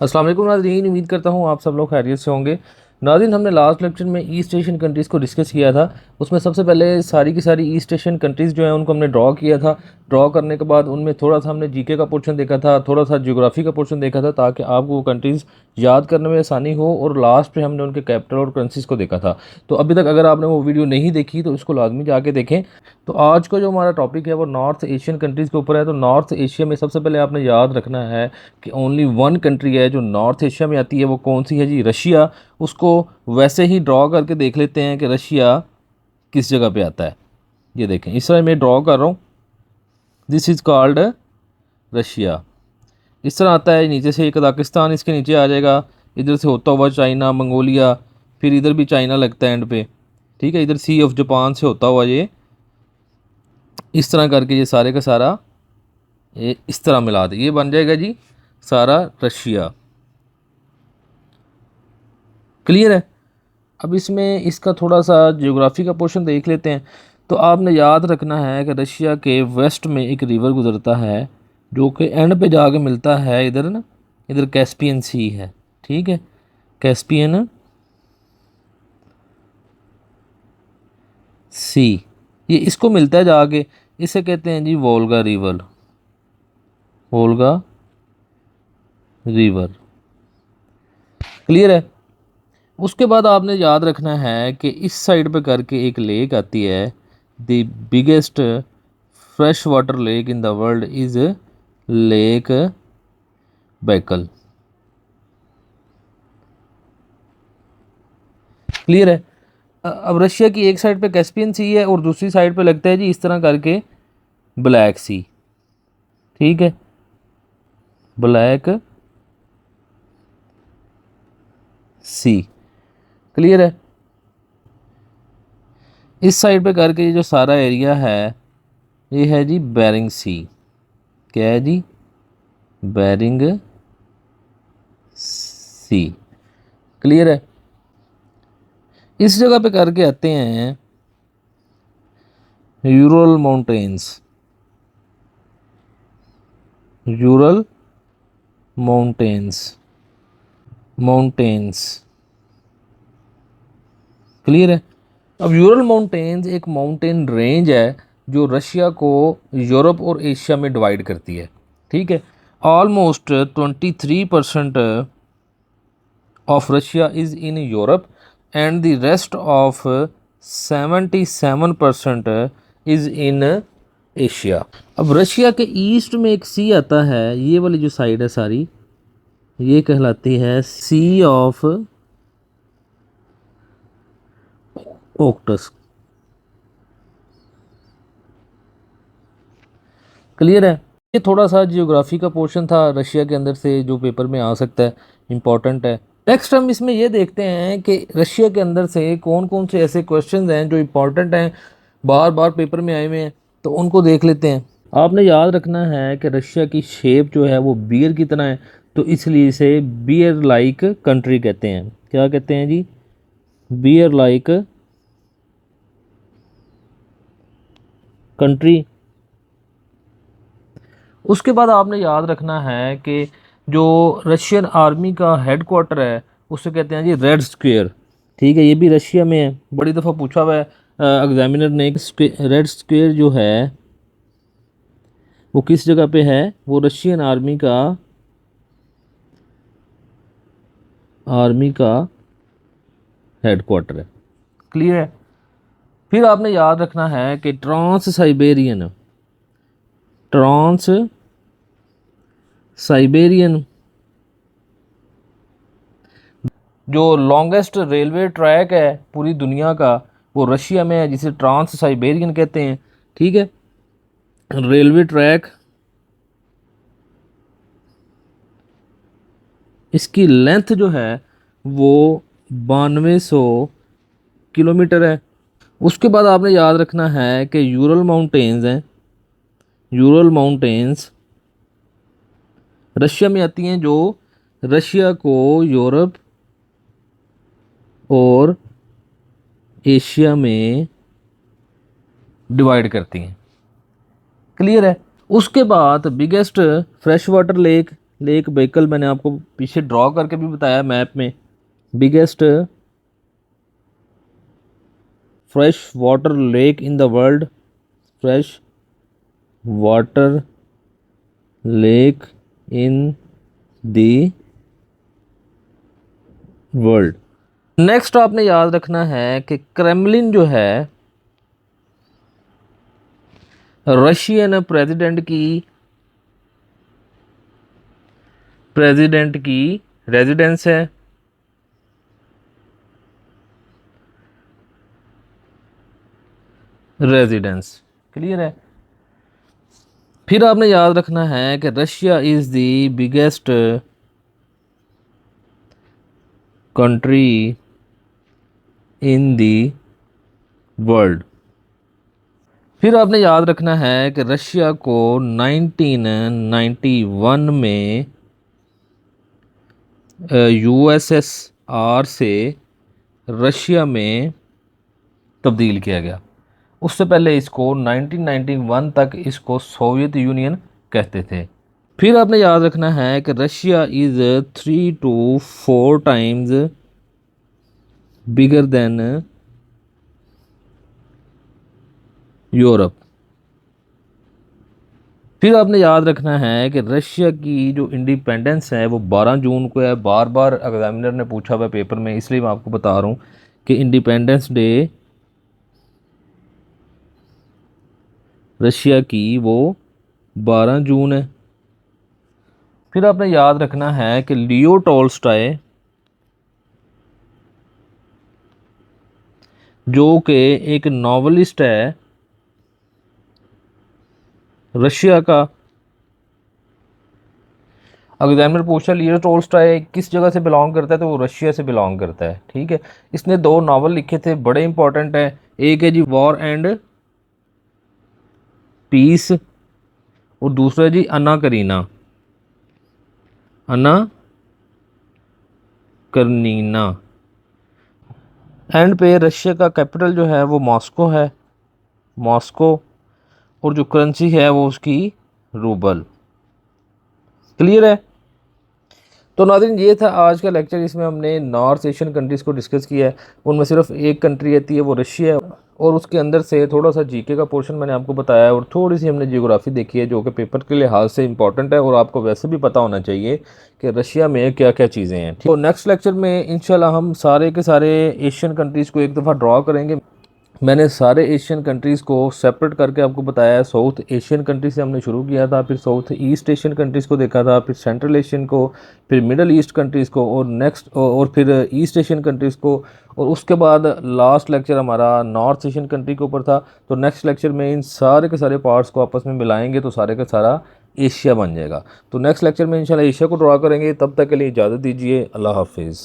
अस्सलाम वालेकुम नाज़रीन, उम्मीद करता हूँ आप सब लोग खैरियत से होंगे। नाज़रीन, हमने लास्ट लेक्चर में ईस्ट एशियन कंट्रीज़ को डिस्कस किया था। उसमें सबसे पहले सारी की सारी ईस्ट एशियन कंट्रीज़ जो हैं उनको हमने ड्रॉ किया था। ड्रॉ करने के बाद उनमें थोड़ा सा हमने जीके का पोर्शन देखा था, थोड़ा सा ज्योग्राफी का पोर्शन देखा था, ताकि आपको वो कंट्रीज़ याद करने में आसानी हो। और लास्ट पे हमने उनके कैपिटल और करेंसीज़ को देखा था। तो अभी तक अगर आपने वो वीडियो नहीं देखी तो इसको लाजमी जाके देखें। तो आज का जो हमारा टॉपिक है वो नॉर्थ एशियन कंट्रीज़ के ऊपर है। तो नॉर्थ एशिया में सबसे पहले आपने याद रखना है कि ओनली वन कंट्री है जो नॉर्थ एशिया में आती है। वो कौन सी है जी? रशिया। उसको वैसे ही ड्रॉ करके देख लेते हैं कि रशिया किस जगह पे आता है। ये देखें, इस तरह मैं ड्रॉ कर रहा हूँ। This is called Russia. इस तरह आता है। नीचे से कजाकिस्तान इसके नीचे आ जाएगा, इधर से होता हुआ चाइना, मंगोलिया, फिर इधर भी चाइना लगता है एंड पे। ठीक है, इधर सी ऑफ जापान से होता हुआ ये इस तरह करके ये सारे का सारा ये इस तरह मिला दे, ये बन जाएगा जी सारा रशिया। क्लियर है? अब इसमें इसका थोड़ा सा ज्योग्राफी का पोर्शन देख लेते हैं। तो आपने याद रखना है कि रशिया के वेस्ट में एक रिवर गुजरता है जो कि एंड पे जाके मिलता है इधर ना, इधर कैस्पियन सी है। ठीक है, कैस्पियन सी, ये इसको मिलता है जाके। इसे कहते हैं जी Volga river. Volga river. Clear है? उसके बाद आपने याद रखना है कि इस साइड पे करके एक लेक आती है। The biggest fresh water lake in the world is lake Baikal. Clear है? अब रशिया की एक साइड पे कैस्पियन सी है और दूसरी साइड पे लगता है जी इस तरह करके ब्लैक सी। ठीक है, ब्लैक सी। क्लियर है? इस साइड पे करके ये जो सारा एरिया है ये है जी बेरिंग सी। क्या है जी? बेरिंग सी। क्लियर है? इस जगह पे करके आते हैं Ural mountains. Ural mountains. Mountains. Clear है? अब यूरल माउंटेन्स एक माउंटेन रेंज है जो रशिया को यूरोप और एशिया में डिवाइड करती है। ठीक है, almost 23% of Russia is in Europe and the rest of 77% is in Asia. अब रशिया के ईस्ट में एक सी आता है, ये वाली जो साइड है सारी ये कहलाती है सी ऑफ ओक्टस। क्लियर है? ये थोड़ा सा जियोग्राफी का पोर्शन था रशिया के अंदर से जो पेपर में आ सकता है, इम्पॉर्टेंट है। नेक्स्ट हम इसमें ये देखते हैं कि रशिया के अंदर से कौन कौन से ऐसे क्वेश्चंस हैं जो इम्पॉर्टेंट हैं, बार बार पेपर में आए हुए हैं, तो उनको देख लेते हैं। आपने याद रखना है कि रशिया की शेप जो है वो बियर की तरह है, तो इसलिए इसे बियर लाइक कंट्री कहते हैं। क्या कहते हैं जी? Beer like country. उसके बाद आपने याद रखना है कि जो रशियन आर्मी का हेडक्वार्टर है उसे कहते हैं जी रेड स्क्वेयर। ठीक है, ये भी रशिया में है, बड़ी दफ़ा पूछा हुआ है एग्जामिनर ने। रेड स्क्वेयर जो है वो किस जगह पे है? वो रशियन आर्मी का हेडक्वार्टर है। क्लियर है? फिर आपने याद रखना है कि ट्रांस साइबेरियन जो लॉन्गेस्ट रेलवे ट्रैक है पूरी दुनिया का वो रशिया में है, जिसे ट्रांस साइबेरियन कहते हैं। ठीक है, रेलवे ट्रैक, इसकी लेंथ जो है वो 9200 किलोमीटर है। उसके बाद आपने याद रखना है कि यूरल माउंटेन्स हैं। यूरल माउंटेन्स रशिया में आती हैं, जो रशिया को यूरोप और एशिया में डिवाइड करती हैं। क्लियर है? उसके बाद biggest fresh water lake lake बेकल मैंने आपको पीछे ड्रॉ करके भी बताया मैप में। Biggest fresh water lake in the world, fresh water lake in the world. Next आपने याद रखना है कि क्रेमलिन जो है रशियन प्रेसिडेंट की रेजिडेंस है। रेजिडेंस क्लियर है। फिर आपने याद रखना है कि Russia is the biggest country in the world. फिर आपने याद रखना है कि रशिया को 1991 में यूएसएसआर से रशिया में तब्दील किया गया। उससे पहले इसको 1991 तक इसको सोवियत यूनियन कहते थे। फिर आपने याद रखना है कि Russia is 3 to 4 times bigger than Europe. फिर आपने याद रखना है कि रशिया की जो इंडिपेंडेंस है वो 12 जून को है। बार बार एग्जामिनर ने पूछा हुआ पेपर में, इसलिए मैं आपको बता रहा हूँ कि इंडिपेंडेंस डे रशिया की वो 12 जून है। फिर आपने याद रखना है कि लियो टॉल्स्टॉय जो कि एक नॉवलिस्ट है रशिया का। एग्जामिनर पूछा लियो टॉल्स्टॉय किस जगह से बिलोंग करता है, तो वो रशिया से बिलोंग करता है। ठीक है, इसने 2 नावल लिखे थे, बड़े इंपॉर्टेंट है। एक है जी वॉर एंड पीस और दूसरा है जी अन्ना करीना, अन्ना करनीना। एंड पे रशिया का कैपिटल जो है वो मॉस्को है, मॉस्को। और जो करेंसी है वो उसकी रूबल। क्लियर है। तो नाज़रीन ये था आज का लेक्चर। इसमें हमने नॉर्थ एशियन कंट्रीज़ को डिस्कस किया है। उनमें सिर्फ एक कंट्री आती है वो रशिया है, और उसके अंदर से थोड़ा सा जीके का पोर्शन मैंने आपको बताया है, और थोड़ी सी हमने जियोग्राफी देखी है जो कि पेपर के लिहाज से इंपॉर्टेंट है और आपको वैसे भी पता होना चाहिए कि रशिया में क्या क्या चीज़ें हैं। तो नेक्स्ट लेक्चर में इंशाल्लाह हम सारे के सारे एशियन कंट्रीज़ को एक दफ़ा ड्रॉ करेंगे। मैंने सारे एशियन कंट्रीज़ को सेपरेट करके आपको बताया है। साउथ एशियन कंट्री से हमने शुरू किया था, फिर साउथ ईस्ट एशियन कंट्रीज़ को देखा था, फिर सेंट्रल एशियन को, फिर मिडल ईस्ट कंट्रीज़ को, और नेक्स्ट और फिर ईस्ट एशियन कंट्रीज़ को, और उसके बाद लास्ट लेक्चर हमारा नॉर्थ एशियन कंट्री के ऊपर था। तो नेक्स्ट लेक्चर में इन सारे के सारे पार्ट्स को आपस में मिलाएंगे तो सारे का सारा एशिया बन जाएगा। तो नेक्स्ट लेक्चर में इंशाल्लाह एशिया को ड्रॉ करेंगे। तब तक के लिए इजाज़त दीजिए। अल्लाह हाफिज़।